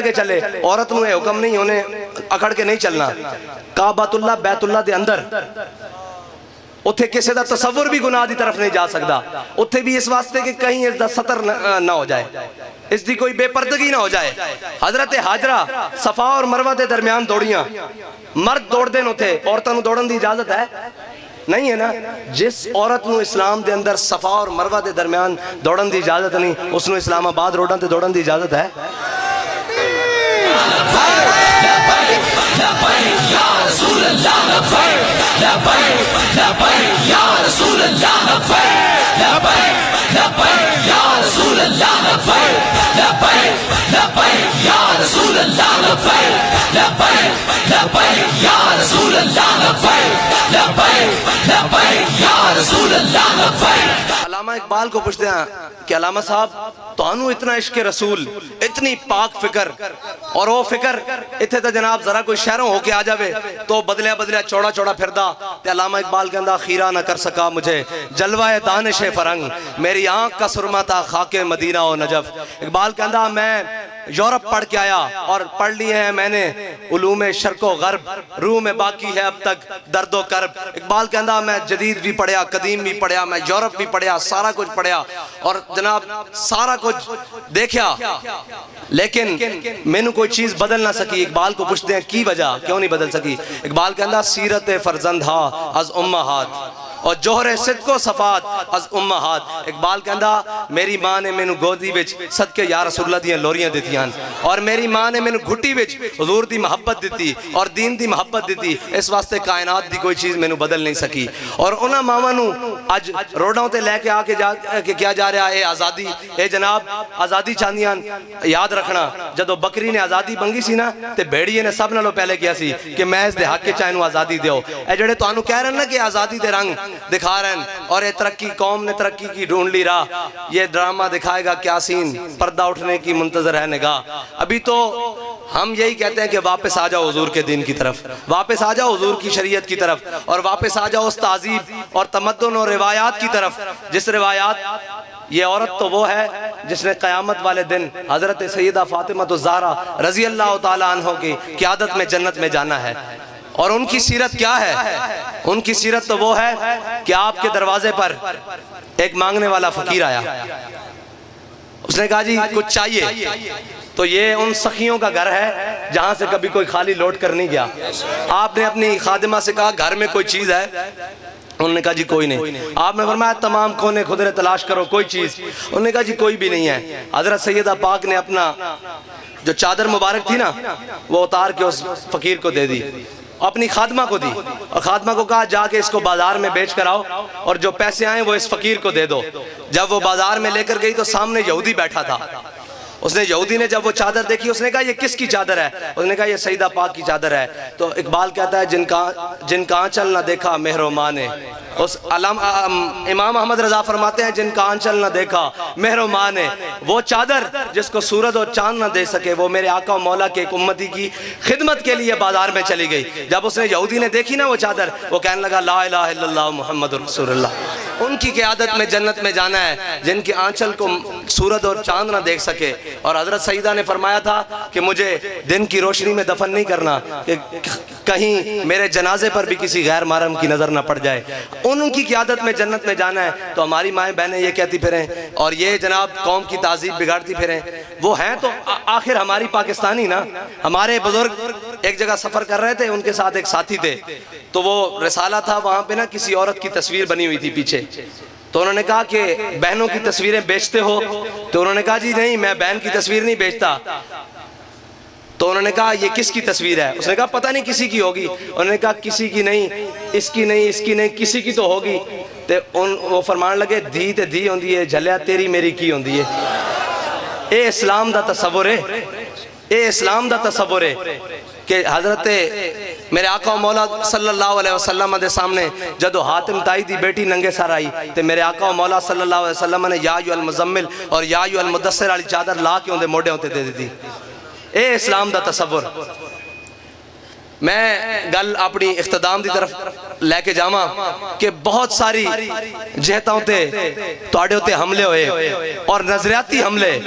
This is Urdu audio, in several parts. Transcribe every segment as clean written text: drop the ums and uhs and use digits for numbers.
کے چلے عورت نو حکم نہیں انہیں اکڑ کے نہیں چلنا کعبۃ اللہ بیت اللہ دے اندر اتھے کسی دا تصور بھی گناہ دی طرف نہیں جا سکتا اتھے بھی اس واسطے کہ کہیں اس دا سطر نہ ہو جائے اس دی کوئی بے پردگی نہ ہو جائے حضرت حاجرہ صفا اور مروہ دے درمیان دوڑیاں مرد دوڑ دین اتھے عورتوں نو دوڑن دی اجازت ہے نہیں ہے نا جس عورت نو اسلام دے اندر صفا اور مروہ دے درمیان دوڑن دی اجازت نہیں اس نو اسلام آباد روڈن تے دوڑن دی اجازت ہے لبیک یا رسول اللہ لبیک لبیک لبیک یا رسول اللہ لبیک لبیک لبیک یا رسول اللہ لبیک لبیک لبیک یا رسول اللہ لبیک لبیک لبیک یا رسول اللہ لبیک لبیک لبیک یا رسول اللہ لبیک۔ علامہ اقبال کو پوچھتے ہیں کہ علامہ صاحب توانو اتنا عشق رسول اتنی پاک فکر اور وہ فکر اتھے تا جناب ذرا کوئی شہروں ہو کے آ جاوے تو بدلیا بدلیا چوڑا چوڑا پھردا تے علامہ اقبال کہندا خیرہ نہ کر سکا مجھے جلوہ دانش فرنگ میری آنکھ کا سرما تھا خاک مدینہ و نجف۔ اقبال کہندا میں یورپ پڑھ کے آیا اور پڑھ لیے ہیں میں نے علوم شرق و غرب روح میں باقی ہے اب تک درد و کرب۔ اقبال کہندا میں جدید بھی پڑھیا قدیم بھی پڑھیا میں یورپ بھی پڑھیا سارا کچھ پڑھیا اور جناب سارا کچھ دیکھیا لیکن میں نے کوئی چیز بدل نہ سکی۔ اقبال کو پوچھتے ہیں کی وجہ کیوں نہیں بدل سکی؟ اقبال کہندا سیرت فرزند ہا از امہات اور جوہر صدق و صفات از امہات۔ اقبال کہندا میری ماں نے مینوں گودی وچ صدقے یا رسول اللہ دیاں لوریاں دتیاں اور میری ماں نے مینوں گھٹی وچ حضور دی محبت دتی اور دین دی محبت دتی اس واسطے کائنات دی کوئی چیز مینوں بدل نہیں سکی۔ اور انہاں ماواں نو اج روڈاں تے لے کے آ کے کیا جا رہا اے آزادی اے جناب آزادی چاندیاں یاد رکھنا جدو بکری نے آزادی منگی سی نا تے بھیڑیے نے سب نالوں پہلے کیا سی کہ محض دے حق کے چاہنوں آزادی دیو۔ اے جڑے تانوں کہہ رہے ہیں نا کہ آزادی دے رنگ دکھا رہے ہیں اور یہ ترقی قوم نے ترقی کی ڈھونڈ لی راہ یہ ڈرامہ دکھائے گا کیا سین پردہ اٹھنے کی منتظر ہے نگاہ۔ ابھی تو ہم یہی کہتے ہیں کہ واپس آ جاؤ حضور کے دین کی طرف واپس آ جاؤ حضور کی شریعت کی طرف اور واپس آ جاؤ اس تہذیب اور تمدن اور روایات کی طرف جس روایات یہ عورت تو وہ ہے جس نے قیامت والے دن حضرت سیدہ فاطمہ الزہرا رضی اللہ تعالیٰ عنہ کی قیادت میں جنت میں جانا ہے۔ اور ان کی سیرت کیا ہے؟ ان کی سیرت تو وہ ہے کہ آپ کے دروازے پر ایک مانگنے والا فقیر آیا اس نے کہا جی کچھ چاہیے تو یہ ان سخیوں کا گھر ہے جہاں سے کبھی کوئی خالی لوٹ کر نہیں گیا۔ آپ نے اپنی خادمہ سے کہا گھر میں کوئی چیز ہے؟ انہوں نے کہا جی کوئی نہیں۔ آپ نے فرمایا تمام کونے خدرے تلاش کرو کوئی چیز؟ انہوں نے کہا جی کوئی بھی نہیں ہے۔ حضرت سیدہ پاک نے اپنا جو چادر مبارک تھی نا وہ اتار کے اس فقیر کو دے دی اپنی خادمہ کو دی اور خادمہ کو کہا جا کے اس کو بازار میں بیچ کر آؤ اور جو پیسے آئیں وہ اس فقیر کو دے دو۔ جب وہ بازار میں لے کر گئی تو سامنے یہودی بیٹھا تھا اس نے یہودی نے جب وہ چادر دیکھی اس نے کہا یہ کس کی چادر ہے؟ اس نے کہا یہ سیدہ پاک کی چادر ہے۔ تو اقبال کہتا ہے جن کا آنچل نہ دیکھا مہر و ماں نے امام احمد رضا فرماتے ہیں جن کا آنچل نہ دیکھا مہر و ماں نے وہ چادر جس کو سورج اور چاند نہ دے سکے وہ میرے آقا و مولا کے ایک امتی کی خدمت کے لیے بازار میں چلی گئی۔ جب اس نے یہودی نے دیکھی نا وہ چادر وہ کہنے لگا لا الہ الا اللہ محمد رسول اللہ۔ ان کی قیادت میں جنت میں جانا ہے جن کی آنچل کو سورج اور چاند نہ دیکھ سکے۔ اور حضرت سیدہ نے فرمایا تھا کہ مجھے دن کی روشنی میں دفن نہیں کرنا کہ کہیں میرے جنازے پر بھی کسی غیر محرم کی نظر نہ پڑ جائے۔ ان کی قیادت میں جنت میں جانا ہے تو ہماری مائیں بہنیں یہ کہتی پھریں اور یہ جناب قوم کی تہذیب بگاڑتی پھریں وہ ہیں تو آخر ہماری پاکستانی نا۔ ہمارے بزرگ ایک جگہ سفر کر رہے تھے ان کے ساتھ ایک ساتھی تھے تو وہ رسالہ تھا وہاں پہ نا کسی عورت کی تصویر بنی ہوئی تھی پیچھے تو انہوں نے کہا کہ بہنوں کی تصویریں بیچتے ہو؟ تو انہوں نے کہا جی نہیں میں بہن کی تصویر نہیں بیچتا۔ تو انہوں نے کہا یہ کس کی تصویر ہے؟ اس نے کہا پتہ نہیں کسی کی ہوگی۔ انہوں نے کہا کسی کی نہیں اس کی نہیں اس کی نہیں کسی کی تو ہوگی۔ وہ فرمان لگے دھی تے دھی ہوندی ہے جھلیا تیری میری کی ہوندی ہے۔ اے اسلام دا تصور ہے اے اسلام دا تصور ہے کہ حضرت میرے آقا و مولا صلی اللہ علیہ وسلم دے سامنے جدو حاتم تائی دی بیٹی ننگے سر آئی تے میرے آقا و مولا صلی اللہ علیہ وسلم نے یا ایھا المزمل اور یا ایھا المدثر والی چادر لا کے ان دے موڑے ہوتے دے دی۔ اے اسلام دا تصور۔ میں گل اپنی اختتام دی طرف لے کے جاواں کہ بہت ساری جہتاں تے تواڈے تے حملے ہوئے اور نظریاتی حملے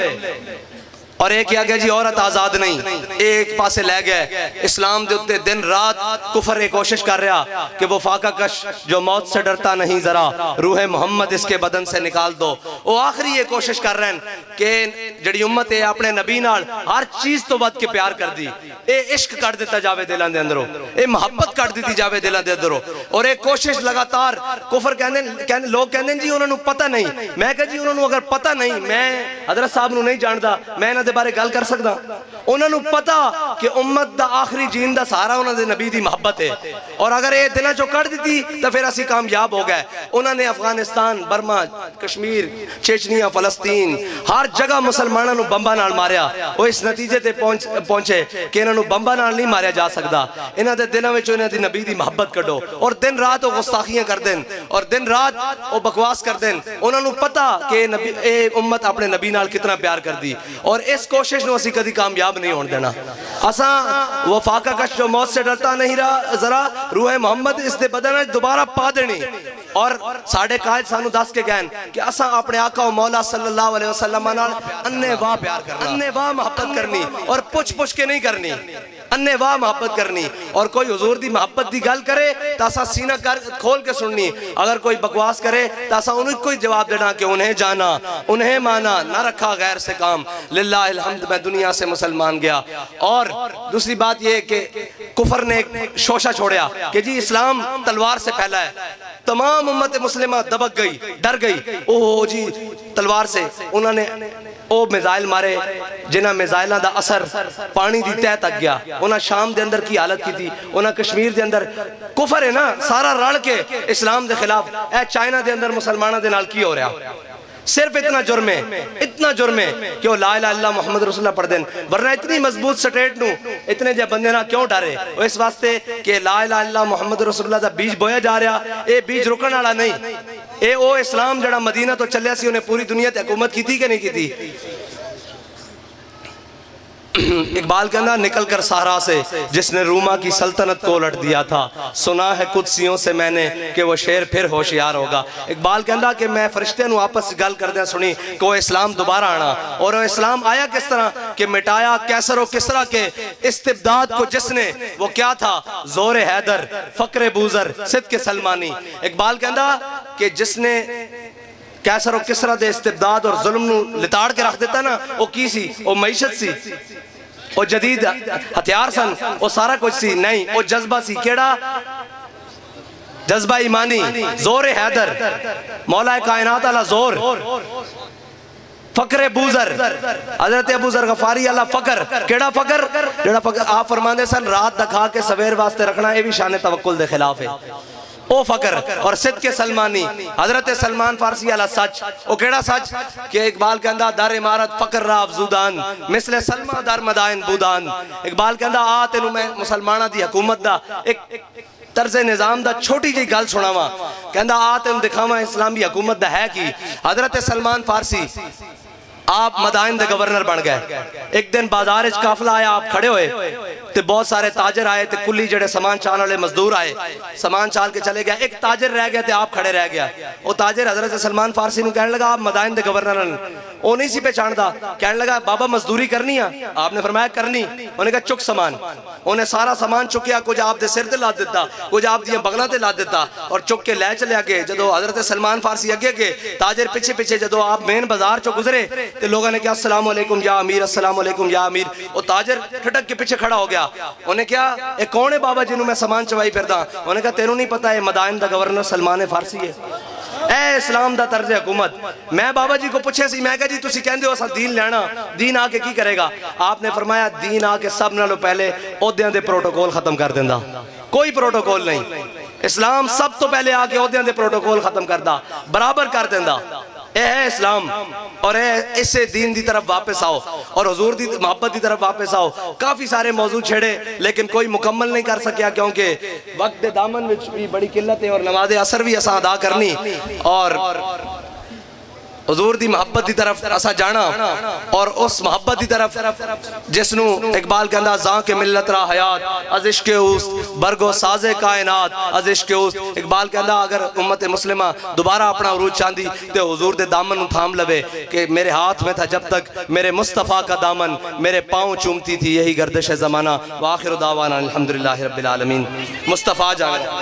اور ایک کیا گیا جی عورت آزاد نہیں، ایک پاسے لے گئے اسلام دے اتے دن رات کفر ایک کوشش کر رہا کہ وہ فاقہ کش جو موت سے ڈرتا نہیں ذرا روح محمد اس کے بدن سے نکال دو. وہ آخری یہ کوشش کر رہے ہیں کہ جڑی امت ہے اپنے نبی نال ہر چیز تو بد کے پیار کر دی، اے عشق کر دیتا جاوے دلان دے اندروں، اے محبت کر دیتی جاوے دلان دے اندروں. اور ایک کوشش لگاتار کفر کہنے لوگ کہنے جی انہوں نے پتہ نہیں. میں کہا جی انہوں نے اگر پتہ نہیں، میں حضرت صاحب نو نہیں جاندا، میں انہاں دے بارے گل کر سکدا. انہوں نے پتہ کہ امت دا آخری جین دا سہارا انہوں دے نبی دی محبت ہے، اور اگر یہ دلوں چوں کر دیتی تو پھر اسی کامیاب ہو گئے. انہوں نے افغانستان، برما، کشمیر، چیچنیا، فلسطین ہر جگہ مسلمانوں نو بمبا نال ماریا. وہ اس نتیجے تے پہنچے کہ انہوں نے بمبا نال نہیں ماریا جا سکتا. انہوں دے دلوں وچوں انہاں دی نبی دی محبت کڈو، اور دن رات وہ گستاخیاں کر دین اور دن رات وہ بکواس کر دین. انہوں نے پتہ کہ اے امت اپنے نبی نال کتنا پیار کر دی، اور اس کوشش نو اسی کدی کامیاب نہیں ہون دینا. اساں وہ فاقہ کش جو موت سے ڈرتا نہیں رہا ذرا روح محمد اس دے بدن وچ دوبارہ پا دینی. اور ساڈے قائد سانو دس کے گئے کہ اساں اپنے آقا و مولا صلی اللہ علیہ وسلم نال انے واہ پیار کرنا، انے واہ محبت کرنی، اور پوچھ کے نہیں کرنی، انے واہ محبت کرنی. اور کوئی حضور دی محبت دی گل کرے تو اساں سینہ کھول کے سننی. اگر کوئی بکواس کرے تو اساں انہیں کوئی جواب دینا کہ انہیں جانا، انہیں مانا، نہ رکھا غیر سے کام. للہ الحمد میں دنیا سے مسلمان گیا. اور دوسری بات یہ کہ کفر نے ایک شوشہ چھوڑیا کہ جی اسلام تلوار سے پھیلا ہے. تمام امت مسلمہ دبک گئی، ڈر گئی. اوہ جی تلوار سے انہوں نے او میزائل مارے جنہاں میزائلہ دا اثر پانی دی تہ تک گیا. انہاں شام دے اندر کی حالت کی تھی، انہاں کشمیر دے اندر کفر ہے نا سارا رڑ کے اسلام دے خلاف. اے چائنا دے اندر مسلمانہ دے نال کی ہو رہا؟ صرف اتنا جرم ہے کہ وہ لا الہ الا اللہ محمد رسول اللہ پڑھ دیں. ورنہ اتنی مضبوط سٹیٹ نو اتنے جے بندے نہ کیوں ڈارے؟ وہ اس واسطے کہ لا الہ الا اللہ محمد رسول اللہ دا بیج بویا جا رہا. اے بیج رکن والا نہیں. اے او اسلام جڑا مدینہ تو چلیا سی انہیں پوری دنیا تے حکومت کی تھی کہ نہیں کی تھی؟ اقبال کہنا نکل کر صحرا سے جس نے روما کی سلطنت کو الٹ دیا تھا، سنا ہے قدسیوں سے میں نے کہ وہ شیر پھر ہوشیار ہوگا. اقبال کہنا کہ میں فرشتے نو آپس گل کر دیں سنی کہ وہ اسلام دوبارہ آنا. اور وہ اسلام آیا کس طرح کہ مٹایا کیسر و کسرا کے استبداد کو جس نے. وہ کیا تھا؟ زور حیدر، فقر بوزر، صدق سلمانی. اقبال کہنا کہ جس نے کیسر و کسرا دے استبداد اور ظلم نو لتاڑ کے رکھ دیتا نا، وہ کی سی؟ وہ معیشت سی، وہ جدید ہتھیار سن، وہ سارا کچھ سی نہیں. وہ جذبہ سی. کیڑا جذبہ ایمانی؟ زور حیدر، مولا کائنات اللہ زور. فقر بوزر، حضرت ابو ذر غفاری اللہ فقر. کیڑا فقر؟ جڑا فقر آپ فرماندے سن رات دکھا کے سویر واسطے رکھنا، یہ بھی شان توکل دے خلاف ہے. او فقر. اور صدق سلمانی، حضرت سلمان فارسی علیہ سچ. او کیڑا سچ کہ اقبال کہندہ در امارت فقر را افزودان مثل سلمہ در مدائن بودان. اقبال کہندہ آتے نو میں مسلمانہ دی حکومت دا ایک طرز نظام دا چھوٹی جی گل سناواں. کہندہ آتے نو دکھاواں اسلامی حکومت دا ہے کی. حضرت سلمان فارسی آپ مدائن دے گورنر بن گئے. ایک دن بازار اچ قافلہ آیا، آپ کھڑے ہوئے تے بہت سارے تاجر آئے تے کلی جڑے سامان چال والے مزدور آئے، سامان چال کے چلے گیا. ایک تاجر رہ گیا تے آپ کھڑے رہ گیا. وہ تاجر حضرت سلمان فارسی نو کہنے لگا آپ مدائن دے گورنر ہیں. وہ نہیں سی پہچاندا. کہنے لگا بابا مزدوری کرنی ہے؟ آپ نے فرمایا کرنی. انہوں نے کہا چک سامان. انہیں سارا سامان چکیا، کچھ آپ دے سر تے لا دیتا، کچھ آپ دیا بغلہ تے لا دیتا، اور چک کے لے چلے آگے. جدو حضرت سلمان فارسی اگے گئے، تاجر پیچھے پیچھے جدو آپ مین بازار چو گزرے تے لوگوں نے کہا السلام علیکم یا امیر، السلام علیکم یا امیر. وہ تاجر ٹھٹک کے پیچھے کھڑا ہو گیا. انہیں کیا اے کون ہے بابا جنہوں میں سامان چوائی پھردا؟ انہیں کہا تینوں نہیں پتا ہے مدائن دا گورنر سلمان فارسی ہے. اے اسلام دا طرز حکومت. میں بابا جی کو پوچھے سی، میں کہا جی تسی کہندے ہو اسا دین لینا، دین آ کے کی کرے گا؟ آپ نے فرمایا دین آ کے سب نالوں پہلے عہدیاں دے پروٹوکول ختم کر دیندا. کوئی پروٹوکول نہیں. اسلام سب تو پہلے آ کے عہدیاں دے پروٹوکول ختم کردا، برابر کر دیندا. اے ہے اسلام. اور اے اسے دین دی طرف واپس آؤ اور حضور دی محبت دی طرف واپس آؤ. کافی سارے موضوع چھڑے لیکن کوئی مکمل نہیں کر سکیا کیونکہ وقت دے دامن وچ بھی بڑی قلت ہے اور نماز اثر بھی اساں ادا کرنی. اور حضور دی محبت دی طرف اسا جانا اور اس محبت دی طرف جس نو اقبال کہندا زاں کے ملت را حیات از عشق اوست برگ و ساز کائنات از عشق اوست. اقبال کہندا اگر امت مسلمہ دوبارہ اپنا عروج چاندی تے حضور دے دامن نو تھام لوے کہ میرے ہاتھ میں تھا جب تک میرے مصطفیٰ کا دامن میرے پاؤں چومتی تھی یہی گردش زمانہ. وآخر دعوانا الحمدللہ رب العالمین. مصطفیٰ جانا